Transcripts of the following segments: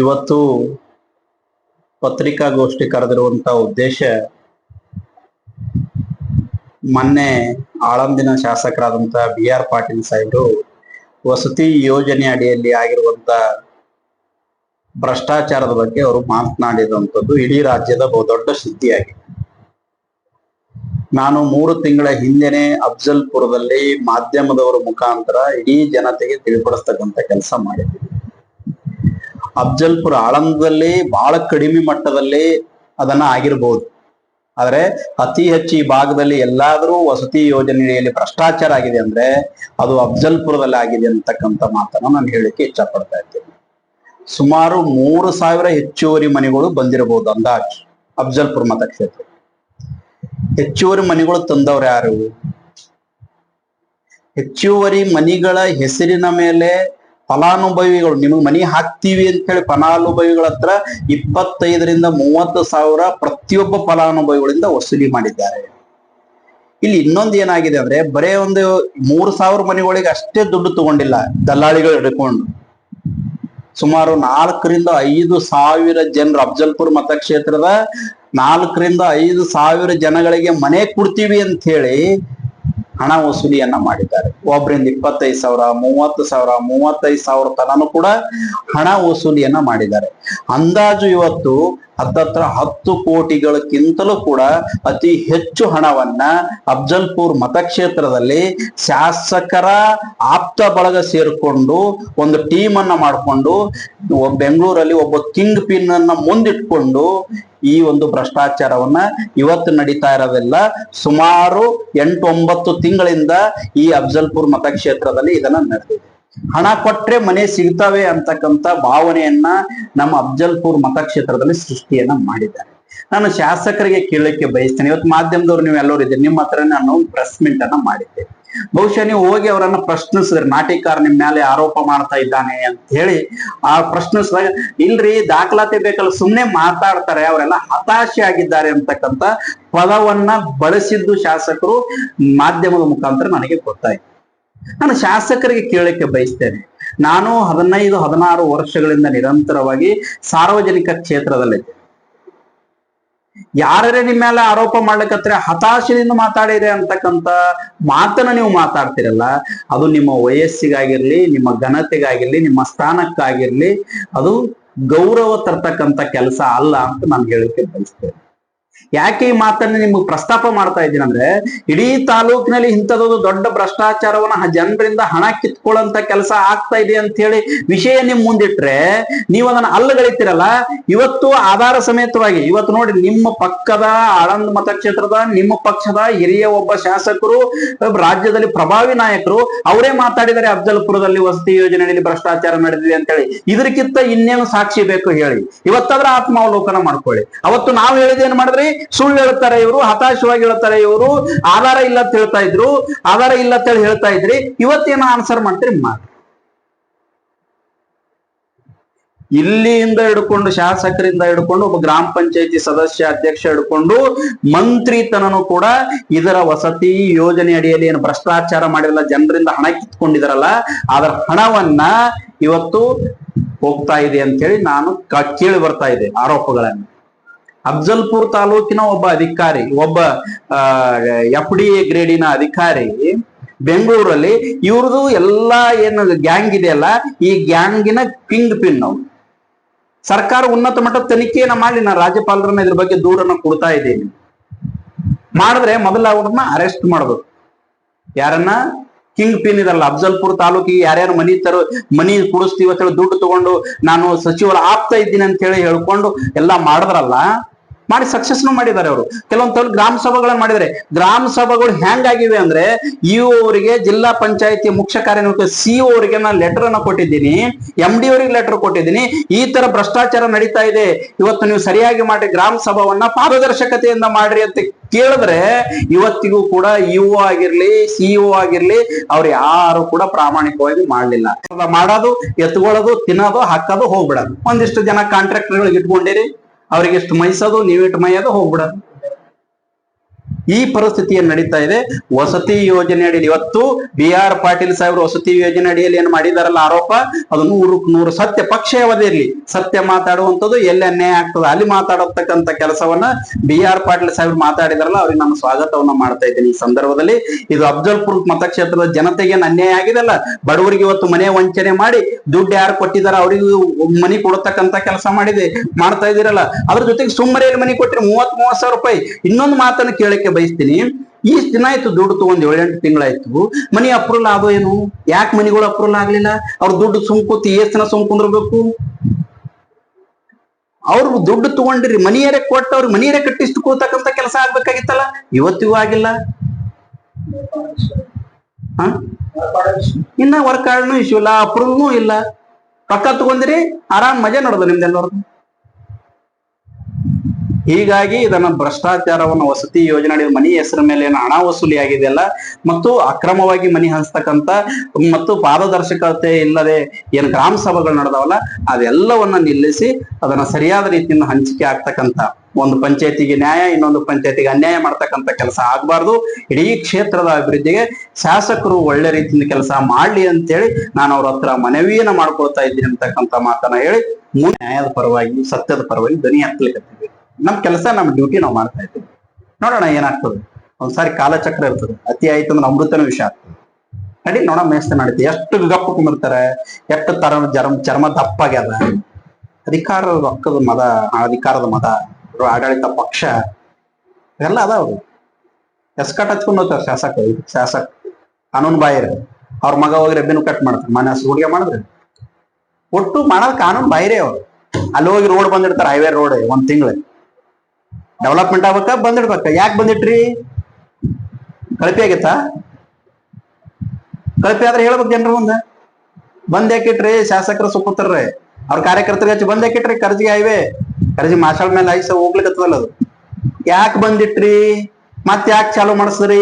ಇವತ್ತು ಪತ್ರಿಕಾಗೋಷ್ಠಿ ಕರೆದಿರುವಂತ ಉದ್ದೇಶ, ಮೊನ್ನೆ ಆಳಂದಿನ ಶಾಸಕರಾದಂತ BR ಪಾಟೀಲ್ ಸಾಹೇಬರು ವಸತಿ ಯೋಜನೆ ಅಡಿಯಲ್ಲಿ ಆಗಿರುವಂತ ಭ್ರಷ್ಟಾಚಾರದ ಬಗ್ಗೆ ಅವರು ಮಾತನಾಡಿರುವಂತದ್ದು ಇಡೀ ರಾಜ್ಯದ ಬಹುದೊಡ್ಡ ಸುದ್ದಿಯಾಗಿದೆ. ನಾನು 3 ತಿಂಗಳ ಹಿಂದೆನೆ ಅಫ್ಜಲ್ಪುರದಲ್ಲಿ ಮಾಧ್ಯಮದವರ ಮುಖಾಂತರ ಇಡೀ ಜನತೆಗೆ ತಿಳಿಪಡಿಸ್ತಕ್ಕಂಥ ಕೆಲಸ ಮಾಡಿದ್ದೀವಿ. ಅಫ್ಜಲ್ಪುರ ಆಳಂದದಲ್ಲಿ ಬಹಳ ಕಡಿಮೆ ಮಟ್ಟದಲ್ಲಿ ಅದನ್ನ ಆಗಿರ್ಬೋದು, ಆದ್ರೆ ಅತಿ ಹೆಚ್ಚು ಈ ಭಾಗದಲ್ಲಿ ಎಲ್ಲಾದ್ರೂ ವಸತಿ ಯೋಜನೆಯಲ್ಲಿ ಭ್ರಷ್ಟಾಚಾರ ಆಗಿದೆ ಅಂದ್ರೆ ಅದು ಅಫ್ಜಲ್ಪುರದಲ್ಲಿ ಆಗಿದೆ ಅಂತಕ್ಕಂಥ ಮಾತನ್ನ ನಾನು ಹೇಳಿಕ್ಕೆ ಇಚ್ಛ ಪಡ್ತಾ ಇದ್ದೇನೆ. ಸುಮಾರು 3,000 ಹೆಚ್ಚುವರಿ ಮನೆಗಳು ಬಂದಿರಬಹುದು ಅಂದಾಜು ಅಫ್ಜಲ್ಪುರ ಮತಕ್ಷೇತ್ರ. ಹೆಚ್ಚುವರಿ ಮನೆಗಳು ತಂದವ್ರು ಯಾರು? ಹೆಚ್ಚುವರಿ ಮನೆಗಳ ಹೆಸರಿನ ಮೇಲೆ ಫಲಾನುಭವಿಗಳು, ನಿಮಗೆ ಮನಿ ಹಾಕ್ತೀವಿ ಅಂತ ಹೇಳಿ ಫಲಾನುಭವಿಗಳ ಹತ್ರ 25,000 ರಿಂದ 30,000 ಪ್ರತಿಯೊಬ್ಬ ಫಲಾನುಭವಿಗಳಿಂದ ವಸೂಲಿ ಮಾಡಿದ್ದಾರೆ. ಇಲ್ಲಿ ಇನ್ನೊಂದು ಏನಾಗಿದೆ ಅಂದ್ರೆ ಬರೇ ಒಂದು 3,000 ಮನೆಗಳಿಗೆ ಅಷ್ಟೇ ದುಡ್ಡು ತಗೊಂಡಿಲ್ಲ, ದಲ್ಲಾಳಿಗಳು ಹಿಡ್ಕೊಂಡು ಸುಮಾರು 4 ರಿಂದ 5 ಸಾವಿರ ಜನರು ಅಫ್ಜಲ್ಪುರ್ ಮತಕ್ಷೇತ್ರದ 4 ರಿಂದ 5 ಸಾವಿರ ಜನಗಳಿಗೆ ಮನೆ ಕೊಡ್ತೀವಿ ಅಂತ ಹೇಳಿ ಹಣ ವಸೂಲಿಯನ್ನ ಮಾಡಿದ್ದಾರೆ. ಒಬ್ಬರಿಂದ 25,000, 30,000, 35,000 ತನೂ ಕೂಡ ಹಣ ವಸೂಲಿಯನ್ನ ಮಾಡಿದ್ದಾರೆ. ಅಂದಾಜು ಇವತ್ತು ಹತ್ತತ್ರ 10 ಕೋಟಿಗಳಕ್ಕಿಂತಲೂ ಕೂಡ ಅತಿ ಹೆಚ್ಚು ಹಣವನ್ನ ಅಫ್ಜಲ್ಪುರ್ ಮತಕ್ಷೇತ್ರದಲ್ಲಿ ಶಾಸಕರ ಆಪ್ತ ಬಳಗ ಸೇರ್ಕೊಂಡು ಒಂದು ಟೀಮ್ ಅನ್ನ ಮಾಡಿಕೊಂಡು ಬೆಂಗಳೂರಲ್ಲಿ ಒಬ್ಬ ಕಿಂಗ್ ಪಿನ್ ಅನ್ನ ಮುಂದಿಟ್ಕೊಂಡು ಈ ಒಂದು ಭ್ರಷ್ಟಾಚಾರವನ್ನ ಇವತ್ತು ನಡೀತಾ ಇರೋದೆಲ್ಲ ಸುಮಾರು 8-9 ತಿಂಗಳಿಂದ ಈ ಅಫ್ಜಲ್ಪುರ್ ಮತಕ್ಷೇತ್ರದಲ್ಲಿ ಇದನ್ನ ನಡೆದಿದೆ. ಹಣ ಕೊಟ್ರೆ ಮನೆ ಸಿಗ್ತವೆ ಅಂತಕ್ಕಂಥ ಭಾವನೆಯನ್ನ ನಮ್ಮ ಅಫ್ಜಲ್ಪುರ್ ಮತಕ್ಷೇತ್ರದಲ್ಲಿ ಸೃಷ್ಟಿಯನ್ನ ಮಾಡಿದ್ದಾರೆ. ನಾನು ಶಾಸಕರಿಗೆ ಕೇಳಲಿಕ್ಕೆ ಬಯಸ್ತೇನೆ, ಇವತ್ತು ಮಾಧ್ಯಮದವ್ರು ನೀವು ಎಲ್ಲರೂ ಇದ್ದೀರಿ, ನಿಮ್ಮ ಹತ್ರ ನಾನು ಪ್ರೆಸ್ ಮೀಟ್ ಅನ್ನ ಮಾಡಿದ್ದೆ. ಬಹುಶಃ ನೀವು ಹೋಗಿ ಅವರನ್ನ ಪ್ರಶ್ನಿಸಿದ್ರೆ, ನಾಟಿಕಾರ ನಿಮ್ ಮೇಲೆ ಆರೋಪ ಮಾಡ್ತಾ ಇದ್ದಾನೆ ಅಂತ ಹೇಳಿ ಆ ಪ್ರಶ್ನಿಸಿದಾಗ, ಇಲ್ರಿ ದಾಖಲಾತಿ ಬೇಕಲ್ಲ, ಸುಮ್ನೆ ಮಾತಾಡ್ತಾರೆ, ಅವರೆಲ್ಲ ಹತಾಶೆ ಆಗಿದ್ದಾರೆ ಅಂತಕ್ಕಂಥ ಪದವನ್ನ ಬಳಸಿದ್ದು ಶಾಸಕರು ಮಾಧ್ಯಮದ ಮುಖಾಂತರ ನನಗೆ ಗೊತ್ತಾಯ್ತು. ನಾನು ಶಾಸಕರಿಗೆ ಕೇಳಲಿಕ್ಕೆ ಬಯಸ್ತೇನೆ, ನಾನು 15-16 ವರ್ಷಗಳಿಂದ ನಿರಂತರವಾಗಿ ಸಾರ್ವಜನಿಕ ಕ್ಷೇತ್ರದಲ್ಲಿದ್ದೆ. ಯಾರೇ ನಿಮ್ಮ ಮೇಲೆ ಆರೋಪ ಮಾಡ್ಲಿಕ್ಕತ್ರ ಹತಾಶೆಯಿಂದ ಮಾತಾಡಿದೆ ಅಂತಕ್ಕಂಥ ಮಾತನ್ನ ನೀವು ಮಾತಾಡ್ತಿರಲ್ಲ, ಅದು ನಿಮ್ಮ ವಯಸ್ಸಿಗಾಗಿರ್ಲಿ, ನಿಮ್ಮ ಘನತೆಗಾಗಿರ್ಲಿ, ನಿಮ್ಮ ಸ್ಥಾನಕ್ಕಾಗಿರ್ಲಿ ಅದು ಗೌರವ ತರ್ತಕ್ಕಂಥ ಕೆಲಸ ಅಲ್ಲ ಅಂತ ನಾನು ಹೇಳಿಕೆ ಬಯಸ್ತೇನೆ. ಯಾಕೆ ಈ ಮಾತನ್ನ ನಿಮ್ಗೆ ಪ್ರಸ್ತಾಪ ಮಾಡ್ತಾ ಇದ್ದೀನಿ ಅಂದ್ರೆ, ಇಡೀ ತಾಲೂಕಿನಲ್ಲಿ ಇಂಥದ್ದು ದೊಡ್ಡ ಭ್ರಷ್ಟಾಚಾರವನ್ನ ಜನರಿಂದ ಹಣ ಕಿತ್ಕೊಳ್ಳಂತ ಕೆಲಸ ಆಗ್ತಾ ಇದೆ ಅಂತ ಹೇಳಿ ವಿಷಯ ನಿಮ್ ಮುಂದಿಟ್ರೆ ನೀವು ಅದನ್ನ ಅಲ್ಲಗಳಿತೀರಲ್ಲ. ಇವತ್ತು ಆಧಾರ ಸಮೇತವಾಗಿ ಇವತ್ತು ನೋಡಿ, ನಿಮ್ಮ ಪಕ್ಕದ ಆಳಂದ್ ಮತಕ್ಷೇತ್ರದ ನಿಮ್ಮ ಪಕ್ಷದ ಹಿರಿಯ ಒಬ್ಬ ಶಾಸಕರು, ರಾಜ್ಯದಲ್ಲಿ ಪ್ರಭಾವಿ ನಾಯಕರು, ಅವರೇ ಮಾತಾಡಿದರೆ ಅಫ್ಜಲ್ಪುರದಲ್ಲಿ ವಸತಿ ಯೋಜನೆಯಲ್ಲಿ ಭ್ರಷ್ಟಾಚಾರ ನಡೆದಿದೆ ಅಂತ ಹೇಳಿ. ಇದಕ್ಕಿಂತ ಇನ್ನೇನು ಸಾಕ್ಷಿ ಬೇಕು ಹೇಳಿ? ಇವತ್ತಾದ್ರೂ ಆತ್ಮಾವಲೋಕನ ಮಾಡ್ಕೊಳ್ಳಿ. ಅವತ್ತು ನಾವು ಹೇಳಿದೇನು ಮಾಡಿದ್ರಿ? ಸುಳ್ಳು ಹೇಳ್ತಾರೆ ಇವರು, ಹತಾಶವಾಗಿ ಹೇಳ್ತಾರೆ ಇವರು, ಆಧಾರ ಇಲ್ಲ ಅಂತ ಹೇಳ್ತಾ ಇದ್ರು, ಆಧಾರ ಇಲ್ಲ ಅಂತ ಹೇಳಿ ಹೇಳ್ತಾ ಇದ್ರಿ. ಇವತ್ತೇನೋ ಆನ್ಸರ್ ಮಾಡ್ತೀರಿ ಮಾಡಿ. ಇಲ್ಲಿಂದ ಹಿಡ್ಕೊಂಡು ಶಾಸಕರಿಂದ ಹಿಡ್ಕೊಂಡು ಒಬ್ಬ ಗ್ರಾಮ ಪಂಚಾಯತಿ ಸದಸ್ಯ ಅಧ್ಯಕ್ಷ ಹಿಡ್ಕೊಂಡು ಮಂತ್ರಿ ತನನು ಕೂಡ ಇದರ ವಸತಿ ಯೋಜನೆ ಅಡಿಯಲ್ಲಿ ಏನು ಭ್ರಷ್ಟಾಚಾರ ಮಾಡಿರಲ್ಲ, ಜನರಿಂದ ಹಣ ಕಿತ್ಕೊಂಡಿದಾರಲ್ಲ, ಅದರ ಹಣವನ್ನ ಇವತ್ತು ಹೋಗ್ತಾ ಇದೆ ಅಂತ ಹೇಳಿ ನಾನು ಕೇಳಿ ಬರ್ತಾ ಇದೆ ಆರೋಪಗಳನ್ನು. ಅಫ್ಜಲ್ಪುರ್ ತಾಲೂಕಿನ ಒಬ್ಬ ಅಧಿಕಾರಿ, ಒಬ್ಬ FDA ಗ್ರೇಡಿನ ಅಧಿಕಾರಿ ಬೆಂಗಳೂರಲ್ಲಿ ಇವ್ರದು ಎಲ್ಲಾ ಏನು ಗ್ಯಾಂಗ್ ಇದೆಯಲ್ಲ, ಈ ಗ್ಯಾಂಗಿನ ಕಿಂಗ್ ಪಿನ್ ಅವ್ರು. ಸರ್ಕಾರ ಉನ್ನತ ಮಟ್ಟದ ತನಿಖೆಯನ್ನ ಮಾಡಿ ನಾನು ರಾಜ್ಯಪಾಲರನ್ನ ಇದ್ರ ಬಗ್ಗೆ ದೂರನ್ನ ಕೊಡ್ತಾ ಇದ್ದೀನಿ. ಮಾಡಿದ್ರೆ ಮೊದಲ ಅವ್ರನ್ನ ಅರೆಸ್ಟ್ ಮಾಡ್ಬೇಕು. ಯಾರನ್ನ? ಕಿಂಗ್ ಪಿನ್ ಇದಲ್ಲ ಅಫ್ಜಲ್ಪುರ್ ತಾಲೂಕಿಗೆ ಯಾರ್ಯಾರು ಮನಿ ಕುಡಿಸ್ತೀವಿ ಅಂತ ಹೇಳಿ ದುಡ್ಡು ತಗೊಂಡು ನಾನು ಸಚಿವರ ಆಪ್ತಾ ಇದ್ದೀನಿ ಅಂತ ಹೇಳಿ ಹೇಳ್ಕೊಂಡು ಎಲ್ಲಾ ಮಾಡಿದ್ರಲ್ಲ, ಮಾಡಿ ಸಕ್ಸಸ್ನು ಮಾಡಿದ್ದಾರೆ ಅವರು. ಕೆಲವೊಂದು ಗ್ರಾಮ ಸಭೆಗಳನ್ನ ಮಾಡಿದ್ದಾರೆ. ಗ್ರಾಮ ಸಭೆಗಳು ಹೆಂಗಾಗಿವೆ ಅಂದ್ರೆ, ಇಒ ಅವರಿಗೆ, ಜಿಲ್ಲಾ ಪಂಚಾಯತಿ ಮುಖ್ಯ ಕಾರ್ಯನಿರ್ವಾಹಕ CO ಅವರಿಗೆ ನಾನು ಲೆಟರ್ ಅನ್ನ ಕೊಟ್ಟಿದ್ದೀನಿ, MD ಅವರಿಗೆ ಲೆಟರ್ ಕೊಟ್ಟಿದ್ದೀನಿ, ಈ ತರ ಭ್ರಷ್ಟಾಚಾರ ನಡೀತಾ ಇದೆ, ಇವತ್ತು ನೀವು ಸರಿಯಾಗಿ ಮಾಡಿ ಗ್ರಾಮ ಸಭಾವನ್ನ ಪಾರದರ್ಶಕತೆಯಿಂದ ಮಾಡ್ರಿ ಅಂತ ಕೇಳಿದ್ರೆ ಇವತ್ತಿಗೂ ಕೂಡ ಇಒ ಆಗಿರ್ಲಿ, CO ಆಗಿರ್ಲಿ, ಅವ್ರು ಯಾರು ಕೂಡ ಪ್ರಾಮಾಣಿಕವಾಗಿ ಮಾಡ್ಲಿಲ್ಲ. ಮಾಡೋದು, ಎತ್ಕೊಳ್ಳೋದು, ತಿನ್ನೋದು, ಹಾಕೋದು, ಹೋಗ್ಬಿಡೋದು. ಒಂದಿಷ್ಟು ಜನ ಕಾಂಟ್ರಾಕ್ಟರ್ಗಳಿಗೆ ಇಟ್ಕೊಂಡಿರಿ, ಅವ್ರಿಗೆ ಇಷ್ಟು ಮೈಸೋದು, ನೀವಿಟ್ಟು ಮೈಯೋದು, ಹೋಗ್ಬಿಡೋದು. ಈ ಪರಿಸ್ಥಿತಿ ಏನ್ ನಡೀತಾ ಇದೆ. ವಸತಿ ಯೋಜನೆ ಅಡಿಯಲ್ಲಿ ಇವತ್ತು BR ಪಾಟೀಲ್ ಸಾಹೇಬ್ರು ವಸತಿ ಯೋಜನೆ ಅಡಿಯಲ್ಲಿ ಏನ್ ಮಾಡಿದಾರಲ್ಲ ಆರೋಪ, ಅದು 100% ಸತ್ಯ. ಪಕ್ಷ ಅವಧಿಯಲ್ಲಿ ಸತ್ಯ ಮಾತಾಡುವಂಥದ್ದು, ಎಲ್ಲಿ ಅನ್ಯಾಯ ಆಗ್ತದೆ ಅಲ್ಲಿ ಮಾತಾಡತಕ್ಕಂತ ಕೆಲಸವನ್ನ BR ಪಾಟೀಲ್ ಸಾಹೇಬ್ರು ಮಾತಾಡಿದಾರಲ್ಲ, ಅವ್ರಿಗೆ ನಾನು ಸ್ವಾಗತವನ್ನ ಮಾಡ್ತಾ ಇದ್ದೀನಿ ಈ ಸಂದರ್ಭದಲ್ಲಿ. ಇದು ಅಫ್ಜಲ್ಪುರ್ ಮತಕ್ಷೇತ್ರದ ಜನತೆಗೆ ಅನ್ಯಾಯ ಆಗಿದೆ ಅಲ್ಲ, ಬಡವರಿಗೆ ಇವತ್ತು ಮನೆ ವಂಚನೆ ಮಾಡಿ ದುಡ್ಡು ಯಾರು ಕೊಟ್ಟಿದಾರ ಅವರಿಗೂ ಮನಿ ಕೊಡತಕ್ಕಂತ ಕೆಲಸ ಮಾಡ್ತಾ ಇದೀರಲ್ಲ, ಅದ್ರ ಜೊತೆಗೆ ಸುಮ್ಮನೆಯಲ್ಲಿ ಮನಿ ಕೊಟ್ಟಿರಿ 30 ಸಾವಿರ ರೂಪಾಯಿ. ಇನ್ನೊಂದು ಮಾತನ್ನು ಕೇಳಕ್ಕೆ ಬಯಸ್ತೀನಿ, ಇಷ್ಟ ದಿನ ಆಯ್ತು ದುಡ್ಡು ತಗೊಂಡು 7-8 ತಿಂಗಳಾಯ್ತು, ಮನಿ ಅಪ್ರೂವಲ್ ಆದೋ ಏನು? ಯಾಕೆ ಮನಿಗಳು ಅಪ್ರೂವಲ್ ಆಗ್ಲಿಲ್ಲ? ಅವ್ರ ದುಡ್ಡು ಸುಮ್ಕೂತಿ ಎಷ್ಟ್ ದಿನ ಸುಮ್ಕುಂದ್ರಬೇಕು? ಅವ್ರು ದುಡ್ಡು ತಗೊಂಡಿರಿ, ಮನಿಯರೇ ಕೊಟ್ಟು ಅವ್ರಿಗೆ ಮನಿಯರೇ ಕಟ್ಟಿಷ್ಟು ಕೂತಕ್ಕಂತ ಕೆಲಸ ಆಗ್ಬೇಕಾಗಿತ್ತಲ್ಲ, ಇವತ್ತಿಗೂ ಆಗಿಲ್ಲ. ಇನ್ನ ವರ್ಕ್ ಕಾರ್ಡ್ನು ಇಶ್ಯೂ ಇಲ್ಲ, ಅಪ್ರೂವಲ್ನೂ ಇಲ್ಲ. ರೊಕ್ಕ ತಗೊಂಡಿರಿ, ಆರಾಮ್ ಮಜಾ ನೋಡೋದು ನಿಮ್ದೆಲ್ಲವ್ರದ್ದು. ಹೀಗಾಗಿ ಇದನ್ನ ಭ್ರಷ್ಟಾಚಾರವನ್ನು ವಸತಿ ಯೋಜನೆ ಮನಿ ಹೆಸರ ಮೇಲೆ ಹಣ ವಸೂಲಿ ಆಗಿದೆಯಲ್ಲ, ಮತ್ತು ಅಕ್ರಮವಾಗಿ ಮನಿ ಹಂಚ್ತಕ್ಕಂತ ಮತ್ತು ಪಾರದರ್ಶಕತೆ ಇಲ್ಲದೆ ಏನ್ ಗ್ರಾಮ ಸಭೆಗಳು ನಡೆದವಲ್ಲ, ಅದೆಲ್ಲವನ್ನ ನಿಲ್ಲಿಸಿ ಅದನ್ನ ಸರಿಯಾದ ರೀತಿಯಿಂದ ಹಂಚಿಕೆ ಆಗ್ತಕ್ಕಂತ, ಒಂದು ಪಂಚಾಯತಿಗೆ ನ್ಯಾಯ, ಇನ್ನೊಂದು ಪಂಚಾಯತಿಗೆ ಅನ್ಯಾಯ ಮಾಡ್ತಕ್ಕಂತ ಕೆಲಸ ಆಗ್ಬಾರ್ದು. ಇಡೀ ಕ್ಷೇತ್ರದ ಅಭಿವೃದ್ಧಿಗೆ ಶಾಸಕರು ಒಳ್ಳೆ ರೀತಿಯಿಂದ ಕೆಲಸ ಮಾಡ್ಲಿ ಅಂತೇಳಿ ನಾನು ಅವ್ರ ಹತ್ರ ಮನವಿಯನ್ನ ಮಾಡ್ಕೊಳ್ತಾ ಇದ್ದೀನಿ ಅಂತಕ್ಕಂತ ಮಾತನ್ನ ಹೇಳಿ, ನ್ಯಾಯದ ಪರವಾಗಿ ಸತ್ಯದ ಪರವಾಗಿ ಧ್ವನಿ ಹತ್ತಲಿಕ್ಕೆ ನಮ್ ಕೆಲಸ, ನಮ್ ಡ್ಯೂಟಿ ನಾವು ಮಾಡ್ತಾ ಇದ್ದೀವಿ. ನೋಡೋಣ ಏನಾಗ್ತದೆ. ಒಂದ್ಸಾರಿ ಕಾಲಚಕ್ರ ಇರ್ತದೆ, ಅತಿ ಆಯ್ತು ಅಂದ್ರೆ ಅಮೃತನ ವಿಷ ಆಗ್ತದೆ. ನಡಿ ನೋಡ ಮೇಸ್ತ ನಡೀತಿ. ಎಷ್ಟು ಗಪ್ಪು ಕುಂದಿರ್ತಾರೆ, ಎಷ್ಟು ಚರ್ಮ ದಪ್ಪಾಗ್ಯದ. ಅಧಿಕಾರದ ರೊಕ್ಕದ ಮದ, ಅಧಿಕಾರದ ಮದ, ಆಡಳಿತ ಪಕ್ಷ ಎಲ್ಲ ಅದಾವ್ರು. ಎಸ್ಕಟ್ ಹಚ್ಕೊಂಡು ಹೋಗ್ತಾರೆ ಶಾಸಕ ಕಾನೂನು ಬಾಹಿರ. ಅವ್ರ ಮಗ ಹೋಗಿ ರೆಬ್ಬಿನ ಕಟ್ ಮಾಡ್ತಾರೆ, ಮನೆ ಹುಡುಗ ಮಾಡಿದ್ರೆ ಒಟ್ಟು ಮಾಡೋದ್ ಕಾನೂನು ಬಾಹಿರೇ. ಅವ್ರು ಅಲ್ಲಿ ಹೋಗಿ ರೋಡ್ ಬಂದಿಡ್ತಾರೆ, ಹೈವೇ ರೋಡ್ 1 ತಿಂಗಳು ಡೆವಲಪ್ಮೆಂಟ್ ಆಗ್ಬೇಕ, ಬಂದಿಡ್ಬೇಕ. ಯಾಕೆ ಬಂದಿಟ್ರಿ? ಕಳಪೆ ಆಗೈತಾ? ಕಳಪೆ ಆದ್ರೆ ಹೇಳ್ಬೇಕು ಜನರ ಮುಂದೆ. ಬಂದ್ ಯಾಕಿಟ್ರಿ? ಶಾಸಕರ ಸುಪುತ್ರರೇ ಅವ್ರ ಕಾರ್ಯಕರ್ತರಿಗೆ ಹಚ್ಚಿ ಬಂದ್ ಯಾಕಿಟ್ರಿ? ಕರ್ಜಿಗೆ ಹೈವೇ, ಕರ್ಜಿ ಮಾರ್ಷಲ್ ಮೇಲೆ ಐಸ ಹೋಗ್ಲಿಕ್ಕತ್ತದಲ್ಲ, ಅದು ಯಾಕೆ ಬಂದಿಟ್ರಿ? ಮತ್ ಯಾಕೆ ಚಾಲು ಮಾಡಿಸ್ರಿ?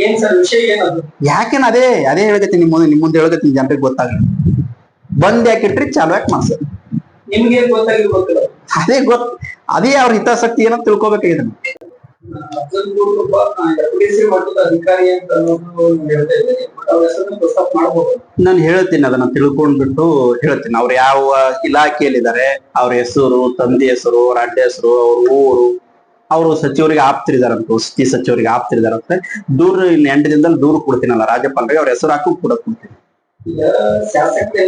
ಏನ್ ಸರ್ ವಿಷಯ ಏನದು? ಯಾಕೇನ್ ಅದೇ ಹೇಳ್ಕತ್ತೀನಿ, ನಿಮ್ ಮುಂದೆ ಹೇಳ್ಕತ್ತೀನಿ, ಜನರಿಗೆ ಗೊತ್ತಾಗಲಿ. ಬಂದ್ ಯಾಕಿಟ್ರಿ, ಚಾಲು ಯಾಕೆ ಮಾಡ್ಸರಿ? ನಿಮ್ಗೆ ಗೊತ್ತಾಗಿರ್ಬೇಕಲ್ಲ. ಅದೇ ಅವ್ರ ಹಿತಾಸಕ್ತಿ ಏನೋ ತಿಳ್ಕೊಬೇಕಾಗಿದೆ. ಅಧಿಕಾರಿ ಅಂತ ಹೇಳ್ತಾ ಇದ್ದೀನಿ, ಅವ್ರ ಹೆಸರನ್ನು ಪ್ರಸ್ತಾಪ ಮಾಡಬಹುದು. ನಾನು ಹೇಳ್ತೀನಿ, ಅದನ್ನ ತಿಳ್ಕೊಂಡ್ಬಿಟ್ಟು ಹೇಳ್ತೀನಿ. ಅವ್ರು ಯಾವ ಇಲಾಖೆಯಲ್ಲಿದ್ದಾರೆ, ಅವ್ರ ಹೆಸರು, ತಂದೆ ಹೆಸರು, ಅವ್ರ ಅಡ್ಡ ಹೆಸರು, ಅವ್ರ ಊರು, ಅವರು ಸಚಿವರಿಗೆ ಆಪ್ತಿರಿದಾರಂತ, ವಸತಿ ಸಚಿವರಿಗೆ ಆಪ್ತಿರಿದಾರಂತೆ. ದೂರ 8 ದಿನದಲ್ಲಿ ದೂರ ಕೊಡ್ತೀನಲ್ಲ ರಾಜ್ಯಪಾಲರಿಗೆ, ಅವ್ರ ಹೆಸರು ಹಾಕಿ ಕೂಡ ಕೊಡ್ತೀನಿ. ಈಗ ಶಾಸಕರ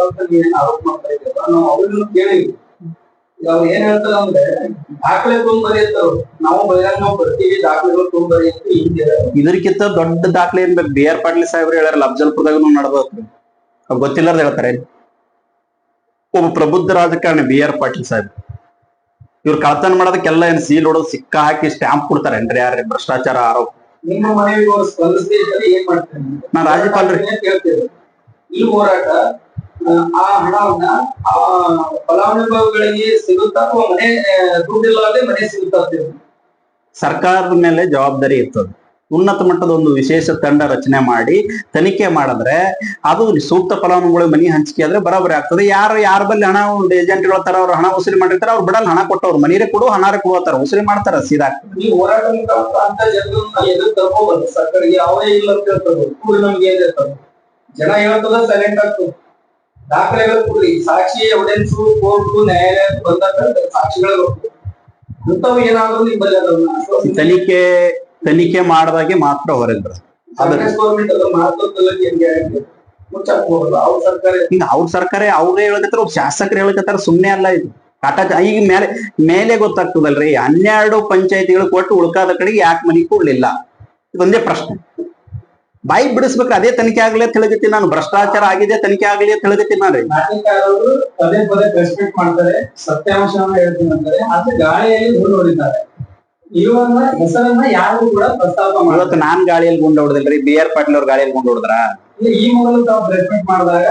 ಅಂತ ನೀವೇನ್ ಆರೋಪ ಮಾಡ್ತಾ ಇದ್ದೀರ, ನಾವು ಅವ್ರನ್ನ ಕೇಳಿವಿ. ಅವ್ರು ಏನ್ ಹೇಳ್ತಾರ ಅಂದ್ರೆ ದಾಖಲೆ ತೊಗೊಂಬರಿ ಅಂತಾರ, ನಾವು ಬೈರಾಗ ನಾವು ಬರ್ತೀವಿ, ದಾಖಲೆಗಳು ತೊಗೊಂಬರಿ ಅಂತ ಹಿಂಗೆ. ಇದಕ್ಕಿಂತ ದೊಡ್ಡ ದಾಖಲೆ ಏನ್ ಬೇಕು? BR ಪಾಟೀಲ್ ಸಾಹೇಬ್ರು ಹೇಳ್ಯಾರಲ್ಲ, ಅಫ್ಜಲ್ಪುರದಾಗೂ ನಡೆದೋಗ್ರಿ, ಅವ್ರು ಗೊತ್ತಿಲ್ಲಾರ್ದ ಹೇಳ್ತಾರೆ. ಒಬ್ಬ ಪ್ರಬುದ್ಧ ರಾಜಕಾರಣಿ BR ಪಾಟೀಲ್ ಸಾಹೇಬ್, ಇವ್ರು ಕಳ್ತನ ಮಾಡೋದಕ್ಕೆಲ್ಲ ಏನ್ ಸೀಲ್ ಹೊಡೋದು, ಸಿಕ್ಕ ಹಾಕಿ ಸ್ಟ್ಯಾಂಪ್ ಕೊಡ್ತಾರೆ ಏನ್ರಿ? ಯಾರ್ರಿ ಭ್ರಷ್ಟಾಚಾರ ಆರೋಪ? ನಿಮ್ಮ ಮನೆಗೆ ಸ್ಪಂದಿಸದೇ ಇದ್ದರೆ ಏನ್ ಮಾಡ್ತಾರೆ? ನಾನ್ ರಾಜ್ಯಪಾಲರಿಗೆ ಕೇಳ್ತೇವೆ, ಈ ಹೋರಾಟ ಆ ಹಣವನ್ನ ಆ ಫಲಾನುಭವಿಗಳಿಗೆ ಸಿಗುತ್ತಾ ಅಥವಾ ಮನೆ ದುಡ್ಡಿಲ್ಲದೆ ಮನೆ ಸಿಗುತ್ತಾ? ಸರ್ಕಾರದ ಮೇಲೆ ಜವಾಬ್ದಾರಿ ಇರ್ತದೆ. ಉನ್ನತ ಮಟ್ಟದ ಒಂದು ವಿಶೇಷ ತಂಡ ರಚನೆ ಮಾಡಿ ತನಿಖೆ ಮಾಡಿದ್ರೆ ಅದು ಸೂಕ್ತ ಫಲಾನುಭವಿಗಳ ಮನಿ ಹಂಚಿಕೆ ಆದ್ರೆ ಬರಾಬರಿ ಆಗ್ತದೆ. ಯಾರ ಬಲ್ಲಿ ಹಣ ಏಜೆಂಟ್ಗಳ ತರ ಅವ್ರು ಹಣ ವಸೂಲಿ ಮಾಡಿರ್ತಾರೆ, ಅವ್ರು ಬಿಡಲ್ಲ, ಹಣ ಕೊಟ್ಟವ್ರು ಮನಿರೇ ಕೊಡು, ಹಣಾರೇ ಕೊಡುತ್ತಾರ, ವಸೂಲಿ ಮಾಡ್ತಾರ, ಸೀದಾ ಆಗ್ತದೆ. ಈ ಹೋರಾಟ ಅಂತ ಜನರನ್ನ ಎದುರು ತರ್ಬೋದು, ಸರ್ಕಾರಕ್ಕೆ ಯಾವೇ ಇಲ್ಲ ಅಂತ ಹೇಳ್ತದೆ. ನಮ್ಗೆ ಏನ್ ಹೇಳ್ತಾರೆ, ಜನ ಹೇಳ್ತದ ಸೈಲೆಂಟ್ ಆಗ್ತದೆ. ದಾಖಲೆಗಳು ಕೊಡ್ರಿ, ಸಾಕ್ಷಿ ಎವಿಡೆನ್ಸ್, ಕೋರ್ಟ್ ನ್ಯಾಯಾಲಯ ಬಂದಾಗ ಸಾಕ್ಷಿಗಳು ಅಂತವ್ ಏನಾದ್ರು ನಿಮ್ಮಲ್ಲಿ ಅದನ್ನ ತನಿಖೆ ಮಾಡಿದಾಗೆ ಮಾತ್ರ ಹೊರಗೆ ಬರುತ್ತೆ. ಅವ್ರ ಸರ್ಕಾರ ಅವ್ರೇ ಹೇಳಕತ್ತಾರ, ಅವ್ರ ಶಾಸಕರು ಹೇಳಕತ್ತಾರ, ಸುಮ್ನೆ ಅಲ್ಲ ಇದು. ಈಗ ಮೇಲೆ ಗೊತ್ತಾಗ್ತದಲ್ರಿ, 12 ಪಂಚಾಯತಿಗಳು ಕೊಟ್ಟು ಉಳ್ಕಾದ ಕಡೆಗೆ ಯಾಕೆ ಮನಿ ಕೊಡ್ಲಿಲ್ಲ? ಇದೊಂದೇ ಪ್ರಶ್ನೆ. ಬಾಯಿ ಬಿಡಿಸ್ಬೇಕ್ರಿ. ಅದೇ ತನಿಖೆ ಆಗ್ಲಿ ಅಂತ ಹೇಳ್ಕತ್ತೀನಿ ನಾನು, ಭ್ರಷ್ಟಾಚಾರ ಆಗಿದೆ ತನಿಖೆ ಆಗ್ಲಿ ಅಂತ ಹೇಳ್ಕತ್ತೀನಿ ನಾನು. ಪದೇ ಪದೇ ಪ್ರೆಸ್ ಮೀಟ್ ಮಾಡ್ತಾರೆ, ಸತ್ಯಾಂಶವನ್ನು ಹೇಳ್ತೀನಿ ಅಂತಾರೆ, ಆದ್ರೆ ಗಾಳಿಯಲ್ಲಿ ಗುಂಡು ಹೊಡಿತಾರೆ. ಇವನ್ನ ಹೆಸರನ್ನ ಯಾರು ಕೂಡ ಪ್ರಸ್ತಾಪ ಮಾಡಿ. ಇವತ್ತು ನಾನ್ ಗಾಳಿಯಲ್ಲಿ ಗುಂಡು ಹೊಡೆದಿಲ್ರಿ, BR ಪಾಟೀಲ್ ಅವ್ರ ಗಾಳಿಯಲ್ಲಿ ಗುಂಡು ಹೊಡೆದ್ರ? ಈ ಮೂಲಕ ತಾವು ಪ್ರೆಸ್ ಮೀಟ್ ಮಾಡಿದಾಗ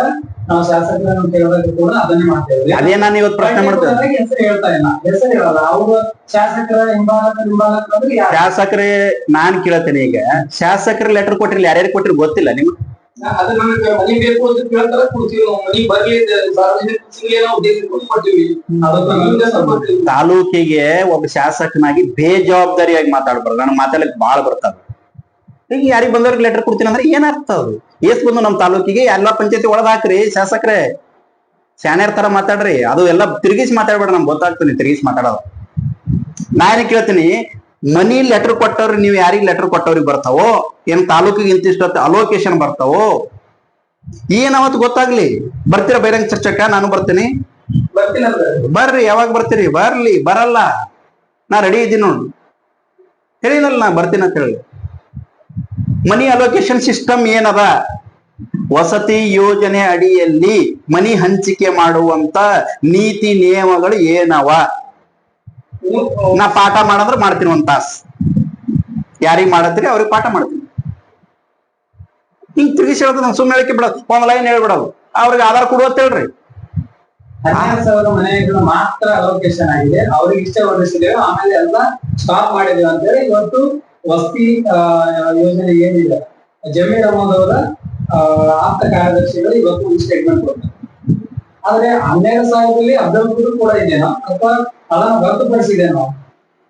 ನಾವು ಶಾಸಕರನ್ನು ಕೇಳಿದಾಗ ಕೂಡ ಅದನ್ನೇ ಮಾಡ್ತೇವೆ. ಅದೇ ನಾನು ಇವತ್ತು ಪ್ರಶ್ನೆ ಮಾಡ್ತೇವೆ. ಹೆಸರು ಹೇಳ್ತಾ ಇಲ್ಲ, ಹೆಸರು ಹೇಳಲ್ಲ. ಅವರು ಶಾಸಕರ ಹಿಂಬಾಲಕರು ಶಾಸಕರೇ ನಾನ್ ಕೇಳ್ತೇನೆ. ಈಗ ಶಾಸಕರ ಲೆಟರ್ ಕೊಟ್ಟಿರ್ಲಿ, ಯಾರ್ಯಾರು ಕೊಟ್ಟಿರ್ ಗೊತ್ತಿಲ್ಲ ನಿಮ್ಗೆ? ಅದು ನಮಗೆ ಮನಿ ಬೇಕು ಅಂತ ಕೇಳ್ತಾರ ಕೊಡ್ತೀವಿ ನಾವು. ಮನಿ ಬರ್ಲಿ ಸಾರ್ವಜನಿಕ ಏನೋ ಉದ್ದೇಶಿಸ್ಕೊಂಡು ಕೊಡ್ತೀವಿ. ಅದಕ್ಕೆ ಹಿಂದೆ ಸ್ವಲ್ಪ ತಾಲೂಕಿಗೆ ಒಬ್ಬ ಶಾಸಕನಾಗಿ ಬೇಜವಾಬ್ದಾರಿಯಾಗಿ ಮಾತಾಡ್ಬಾರ್ದು. ನನಗೆ ಮಾತಾಡಕ್ ಬಾಳ ಬರ್ತಾವ. ಈಗ ಯಾರಿಗ್ ಬಂದವ್ರಿಗೆ ಲೆಟರ್ ಕೊಡ್ತೀನಿ ಅಂದ್ರೆ ಏನ್ ಅರ್ಥ ಅದು? ಎಷ್ಟ್ ಬಂದು ನಮ್ ತಾಲೂಕಿಗೆ ಎಲ್ಲಾ ಪಂಚಾಯತಿ ಒಳಗ್ ಹಾಕ್ರಿ ಶಾಸಕರೇ, ಶಾನ್ಯಾರ್ ತರ ಮಾತಾಡ್ರಿ. ಅದು ಎಲ್ಲ ತಿರುಗಿಸಿ ಮಾತಾಡ್ಬೇಡ್ರಿ, ನಮ್ಗೆ ಗೊತ್ತಾಗ್ತೀನಿ ತಿರುಗಿಸಿ ಮಾತಾಡೋದು. ನಾನು ಕೇಳ್ತೀನಿ, ಮನಿ ಲೆಟರ್ ಕೊಟ್ಟವ್ರಿ ನೀವು ಯಾರಿಗ್ ಲೆಟರ್ ಕೊಟ್ಟವ್ರಿಗೆ ಬರ್ತಾವೋ, ಏನ್ ತಾಲೂಕಿಗೆ ಇಂತಿಷ್ಟ ಅಲೋಕೇಶನ್ ಬರ್ತಾವೋ ಏನ್ ಅವತ್ತು ಗೊತ್ತಾಗ್ಲಿ. ಬರ್ತೀರಾ ಬಹಿರಂಗ ಚರ್ಚಕ್ಕ? ನಾನು ಬರ್ತೀನಿ. ಬರ್ತೀನಿ ಅಂದ್ರೆ ಬರ್ರಿ, ಯಾವಾಗ ಬರ್ತೀರಿ? ಬರ್ಲಿ. ಬರಲ್ಲ, ನಾ ರೆಡಿ ಇದ್ದೀನಿ ನೋಡಿ. ಹೇಳಿನಲ್ಲ ನಾ ಬರ್ತೀನಿ ಅಂತ ಹೇಳಿ. ಮನಿ ಅಲೋಕೇಶನ್ ಸಿಸ್ಟಮ್ ಏನದ? ವಸತಿ ಯೋಜನೆ ಅಡಿಯಲ್ಲಿ ಮನಿ ಹಂಚಿಕೆ ಮಾಡುವಂತ ನೀತಿ ನಿಯಮಗಳು ಏನವ? ನಾ ಪಾಠ ಮಾಡಂದ್ರೆ ಮಾಡ್ತೀನಿ, ಒಂದ್ ತಾಸ್. ಯಾರಿಗ್ ಮಾಡತ್ತೀರಿ ಅವ್ರಿಗೆ ಪಾಠ ಮಾಡ್ತೀನಿ. ಹಿಂಗ್ ತಿರುಗಿಸಿ ಹೇಳೋದು, ನಾವು ಸುಮ್ಮನೆ ಹೇಳಿಕೆ ಬಿಡೋದು, ಒಂದ್ ಲೈನ್ ಹೇಳ್ಬಿಡೋದು. ಅವ್ರಿಗೆ ಆಧಾರ್ ಕೊಡು ಅಂತ ಹೇಳ್ರಿ. 12,000 ಮನೆಗಳು ಮಾತ್ರ ಅಲೋಕೇಶನ್ ಆಗಿದೆ, ಅವ್ರಿಗೆ ಇಷ್ಟ ಹೊರಡಿಸಿದ್ದೇವೆ, ಆಮೇಲೆ ಎಲ್ಲ ಸ್ಟಾಪ್ ಮಾಡಿದ್ದೇವೆ ಅಂತ ಹೇಳಿ ಇವತ್ತು ವಸತಿ ಯೋಜನೆ ಏನಿದೆ ಜಮೀರ್ ಅಹಮದ್ ಅವರ ಆಪ್ತ ಕಾರ್ಯದರ್ಶಿಗಳು ಇವತ್ತು ಒಂದು ಸ್ಟೇಟ್ಮೆಂಟ್ ಕೊಡ್ತಾರೆ. ಆದ್ರೆ 12,000ದಲ್ಲಿ 19 ಕೂಡ ಇದೆನೋ ಅಥವಾ ಅದನ್ನು ಹೊರತುಪಡಿಸಿದೇನೋ?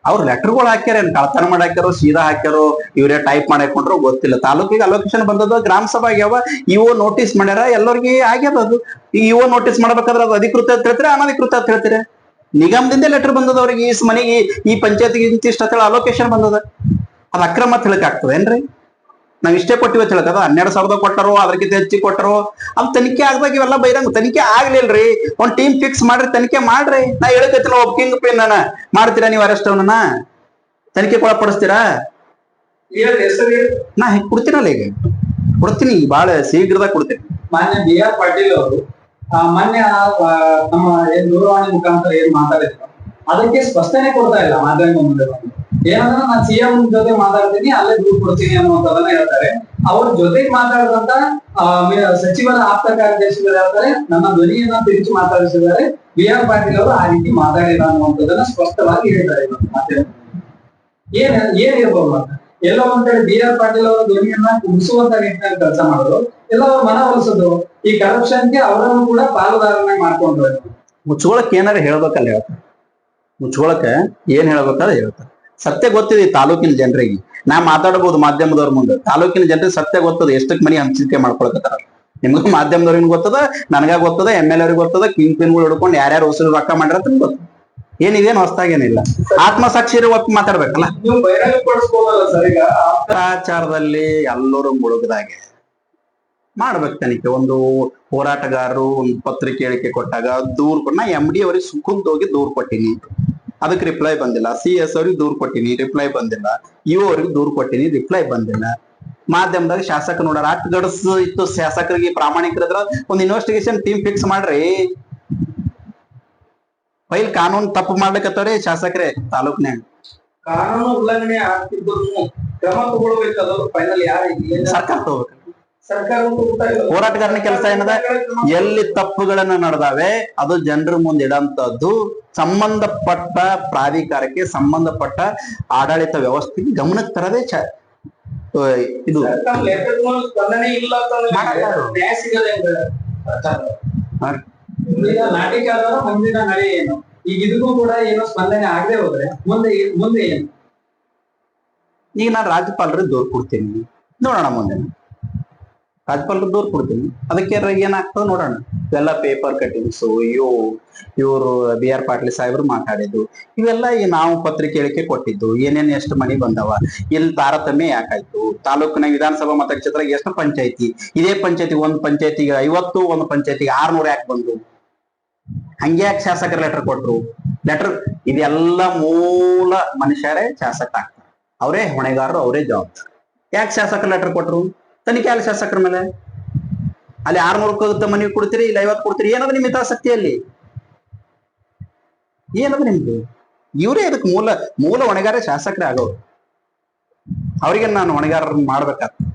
ಅವ್ರು ಲೆಟರ್ಗಳು ಹಾಕ್ಯಾರ, ಏನ್ ಕಳ್ತನ ಮಾಡಿ ಹಾಕ್ಯಾರೋ, ಸೀದಾ ಹಾಕ್ಯಾರೋ, ಇವ್ರೇ ಟೈಪ್ ಮಾಡಾಕೊಂಡ್ರು ಗೊತ್ತಿಲ್ಲ. ತಾಲೂಕಿಗೆ ಅಲೋಕೇಶನ್ ಬಂದದ, ಗ್ರಾಮ ಸಭಾ ಆಗ್ಯಾವ, ಇಒ ನೋಟಿಸ್ ಮಾಡ್ಯಾರ, ಎಲ್ಲರಿಗೆ ಆಗ್ಯದ. ಅದು ಈಗ ಇಒ ನೋಟಿಸ್ ಮಾಡ್ಬೇಕಾದ್ರೆ ಅದು ಅಧಿಕೃತ ಅಂತ ಹೇಳ್ತೀರ, ಅನಧಿಕೃತ ಅಂತ ಹೇಳ್ತೀರ? ನಿಗಮದಿಂದ ಲೆಟರ್ ಬಂದದ ಅವ್ರಿಗೆ, ಈ ಮನೆಗೆ ಈ ಪಂಚಾಯತಿಗೆ ಇಂತಿಷ್ಟ ಅಂತ ಹೇಳಿ ಅಲೋಕೇಶನ್ ಬಂದದ. ಅದ್ ಅಕ್ರಮ ತಿಳಕ್ ಆಗ್ತದೆ ಏನ್ರಿ? ನಾವ್ ಇಷ್ಟೇ ಕೊಟ್ಟಿವ ತಿಳಕದ 12,000 ಕೊಟ್ಟರು, ಅದಕ್ಕಿಂತ ಹೆಚ್ಚಿಗೆ ಕೊಟ್ಟರು. ಅದು ತನಿಖೆ ಆಗ್ದಾಗ ಇವೆಲ್ಲ ಬಹಿರಂಗ ತನಿಖೆ ಆಗ್ಲಿಲ್ರಿ. ಒಂದ್ ಟೀಮ್ ಫಿಕ್ಸ್ ಮಾಡ್ರಿ, ತನಿಖೆ ಮಾಡ್ರಿ. ನಾ ಹೇಳಕತ್ತಿಲ್ಲ ಒಬ್ಬ ಕಿಂಗ್ ಪಿನ್ ಮಾಡ್ತೀರಾ ನೀವು ಅರೆಸ್ಟ್ ಅವನನ್ನ? ತನಿಖೆ ಒಳಪಡಿಸ್ತೀರಾ? ನಾ ಕೊಡ್ತೀನಲ್ಲ, ಈಗ ಕೊಡ್ತೀನಿ, ಬಹಳ ಶೀಘ್ರದಾಗ ಕೊಡ್ತೀನಿ. ಮಾನ್ಯ BR ಪಾಟೀಲ್ ಅವರು ಮಾನ್ಯ ನಮ್ಮ ಏನ್ ದೂರವಾಣಿ ಮುಖಾಂತರ ಏನ್ ಮಾತಾಡಿದ್ರು ಅದಕ್ಕೆ ಸ್ಪಷ್ಟನೆ ಕೊಡ್ತಾ ಇಲ್ಲ ಮಾಧ್ಯಮ ಮುಂದೆ. ಏನಂದ್ರೆ ನಾನು CM ಜೊತೆ ಮಾತಾಡ್ತೀನಿ, ಅಲ್ಲೇ ದೂರು ಕೊಡ್ತೀನಿ ಅನ್ನುವಂಥದ್ದನ್ನ ಹೇಳ್ತಾರೆ. ಅವ್ರ ಜೊತೆಗೆ ಮಾತಾಡಿದಂತ ಸಚಿವರ ಆಪ್ತ ಕಾರ್ಯದರ್ಶಿಗಳು ಹೇಳ್ತಾರೆ, ನನ್ನ ಧ್ವನಿಯನ್ನ ತಿರುಚಿ ಮಾತಾಡಿಸಿದ್ದಾರೆ, BR ಪಾಟೀಲ್ ಅವರು ಆ ರೀತಿ ಮಾತಾಡಿಲ್ಲ ಅನ್ನುವಂಥದ್ದನ್ನ ಸ್ಪಷ್ಟವಾಗಿ ಹೇಳ್ತಾರೆ ಮಾಧ್ಯಮ. ಏನ್ ಇರ್ಬೋದು ಅಂತ ಎಲ್ಲೋ ಒಂದ್ ಕಡೆ BR ಪಾಟೀಲ್ ಅವರ ಧ್ವನಿಯನ್ನ ಕುಡಿಸುವಂತ ನಿಟ್ಟಿನಲ್ಲಿ ಕೆಲಸ ಮಾಡೋದು, ಎಲ್ಲ ಅವ್ರ ಮನವೊಲಿಸೋದು, ಈ ಕರಪ್ಷನ್ಗೆ ಅವರನ್ನು ಕೂಡ ಪಾಲುದಾರನಾಗಿ ಮಾಡ್ಕೊಂಡ್ರು. ಮುಚ್ಕೊಳಕ್ ಏನಾರ ಹೇಳ್ಬೇಕಲ್ಲ ಹೇಳ್ತಾರೆ, ಮುಚ್ಕೊಳಕ ಏನ್ ಹೇಳ್ಬೇಕಾದ್ರೆ ಹೇಳ್ತಾರೆ. ಸತ್ಯ ಗೊತ್ತಿದೆ ತಾಲೂಕಿನ ಜನರಿಗೆ. ನಾ ಮಾತಾಡಬಹುದು ಮಾಧ್ಯಮದವ್ರ ಮುಂದೆ, ತಾಲೂಕಿನ ಜನರಿಗೆ ಸತ್ಯ ಗೊತ್ತದ ಎಷ್ಟಕ್ ಮನಿ ಹಂಚಿಕೆ ಮಾಡ್ಕೊಳಕತ್ತಾರ. ನಿಮ್ಗೂ ಮಾಧ್ಯಮದವ್ರಿಗೆ ಗೊತ್ತದ, ನನಗ ಗೊತ್ತದ, MLA ಅವ್ರಿಗೆ ಗೊತ್ತದ, ಕಿಂಗ್ ಪಿನ್ಗಳು ಹಿಡ್ಕೊಂಡು ಯಾರ್ಯಾರು ವಸೂಲಿ ರೊಕ್ಕ ಮಾಡ್ಯಾರ ಅಂತ ಗೊತ್ತ. ಏನಿದೇನು ಹೊಸ್ತಾಗೇನಿಲ್ಲ, ಆತ್ಮಸಾಕ್ಷಿ ಒಪ್ಪಿ ಮಾತಾಡ್ಬೇಕಲ್ಲ. ನೀವು ಬಹಿರಂಗಪಡಿಸಬಹುದಲ್ಲ ಸರ್? ಈಗ ಭ್ರಷ್ಟಾಚಾರದಲ್ಲಿ ಎಲ್ಲರೂ ಮುಳುಗದಾಗೆ ಮಾಡ್ಬೇಕು ತನಿಖೆ. ಒಂದು ಹೋರಾಟಗಾರರು ಒಂದು ಪತ್ರಿಕೆ ಹೇಳಿಕೆ ಕೊಟ್ಟಾಗ ದೂರ್ ನಾ MD ಅವ್ರಿಗೆ ಸುಖಂತ ಹೋಗಿ ದೂರ್ ಕೊಟ್ಟಿನಿ, ಅದಕ್ಕೆ ರಿಪ್ಲೈ ಬಂದಿಲ್ಲ. CS ಅವ್ರಿಗೆ ದೂರ್ ಕೊಟ್ಟಿನಿ, ರಿಪ್ಲೈ ಬಂದಿಲ್ಲ. ಇಒ ಅವ್ರಿಗೆ ದೂರ್ ಕೊಟ್ಟಿನಿ, ರಿಪ್ಲೈ ಬಂದಿಲ್ಲ. ಮಾಧ್ಯಮದಾಗ ಶಾಸಕ ನೋಡ್ಯಾರ, ಅಟ್ ಗಡಸ್ ಇತ್ತು ಶಾಸಕರಿಗೆ ಪ್ರಾಮಾಣಿಕರಿದ್ರ ಒಂದು ಇನ್ವೆಸ್ಟಿಗೇಷನ್ ಟೀಮ್ ಫಿಕ್ಸ್ ಮಾಡ್ರಿ. ಫೈಲ್ ಕಾನೂನು ತಪ್ಪು ಮಾಡ್ಲಿಕ್ಕತ್ತವ್ರಿ ಶಾಸಕರೇ ತಾಲೂಕ್ನ್ಯಾಗ. ಕಾನೂನು ಉಲ್ಲಂಘನೆ ಆಗ್ತಿದ್ದು ಕ್ರಮ ತಗೊಳ್ಬೇಕಾದವ್ರು ಫೈನಲ್ ಯಾರು? ಸರ್ಕಾರ ತಗೋಬೇಕು. ಸರ್ಕಾರ ಹೋರಾಟಗಾರನ ಕೆಲಸ ಏನದ? ಎಲ್ಲಿ ತಪ್ಪುಗಳನ್ನ ನಡೆದಾವೆ ಅದು ಜನರ ಮುಂದೆ ಇಡಂತದ್ದು, ಸಂಬಂಧಪಟ್ಟ ಪ್ರಾಧಿಕಾರಕ್ಕೆ, ಸಂಬಂಧಪಟ್ಟ ಆಡಳಿತ ವ್ಯವಸ್ಥೆಗೆ ಗಮನಕ್ಕೆ ತರದೇ ಇದು. ಸ್ಪಂದನೆ ಇಲ್ಲ ನ್ಯಾಯ ಸಿಗದೆ ನಾಟಿಕೆ ಆದವರ ಮುಂದಿನ ನಡೆ ಏನು? ಈಗ ಇದಕ್ಕೂ ಕೂಡ ಏನೋ ಸ್ಪಂದನೆ ಆಗದೆ ಹೋದ್ರೆ ಮುಂದೆ ಏನು? ಈಗ ನಾನು ರಾಜ್ಯಪಾಲರಿಗೆ ದೂರ ಕೊಡ್ತೀನಿ, ನೋಡೋಣ ಮುಂದೆ. ರಾಜ್ಯಪಾಲರು ದೂರ ಕೊಡ್ತೀನಿ, ಅದಕ್ಕೆ ಏನಾಗ್ತದೆ ನೋಡೋಣ. ಇವೆಲ್ಲ ಪೇಪರ್ ಕಟಿಂಗ್ಸು, ಇವರು BR ಪಾಟೀಲ್ ಸಾಹೇಬ್ರು ಮಾತಾಡಿದ್ದು, ಇವೆಲ್ಲ ನಾವು ಪತ್ರಿಕೆ ಹೇಳಿಕೆ ಕೊಟ್ಟಿದ್ದು, ಏನೇನ್ ಎಷ್ಟು ಮನಿ ಬಂದವ, ಇಲ್ಲಿ ತಾರತಮ್ಯ ಯಾಕಾಯ್ತು, ತಾಲೂಕಿನ ವಿಧಾನಸಭಾ ಮತಕ್ಷೇತ್ರ ಎಷ್ಟು ಪಂಚಾಯತಿ, ಇದೇ ಪಂಚಾಯತಿಗೆ ಒಂದು ಪಂಚಾಯತಿಗೆ 50, ಒಂದು ಪಂಚಾಯತಿಗೆ 600 ಯಾಕೆ ಬಂದು, ಹಂಗೆ ಯಾಕೆ ಶಾಸಕರ ಲೆಟರ್ ಕೊಟ್ರು? ಲೆಟರ್ ಇದೆಲ್ಲ ಮೂಲ ಮನುಷ್ಯರೇ ಶಾಸಕ ಆಗ್ತಾರೆ, ಅವರೇ ಹೊಣೆಗಾರರು, ಅವರೇ ಜವಾಬ್ದಾರ. ಯಾಕೆ ಶಾಸಕರ ಲೆಟರ್ ಕೊಟ್ರು? ತನಿಖೆ ಅಲ್ಲಿ ಶಾಸಕರ ಮೇಲೆ. ಅಲ್ಲಿ 600 ಮನಿ ಕೊಡ್ತೀರಿ, ಇಲ್ಲಿ 50 ಕೊಡ್ತೀರಿ, ಏನದು ನಿಮ್ಮ ಹಿತಾಸಕ್ತಿಯಲ್ಲಿ? ಏನದು ನಿಮ್ದು? ಇವರೇ ಇದಕ್ಕೆ ಮೂಲ ಹೊಣೆಗಾರ ಶಾಸಕರೇ ಆಗೋರು. ಅವ್ರಿಗೆ ನಾನು ಹೊಣೆಗಾರರನ್ನ ಮಾಡ್ಬೇಕಾಗ್ತದೆ.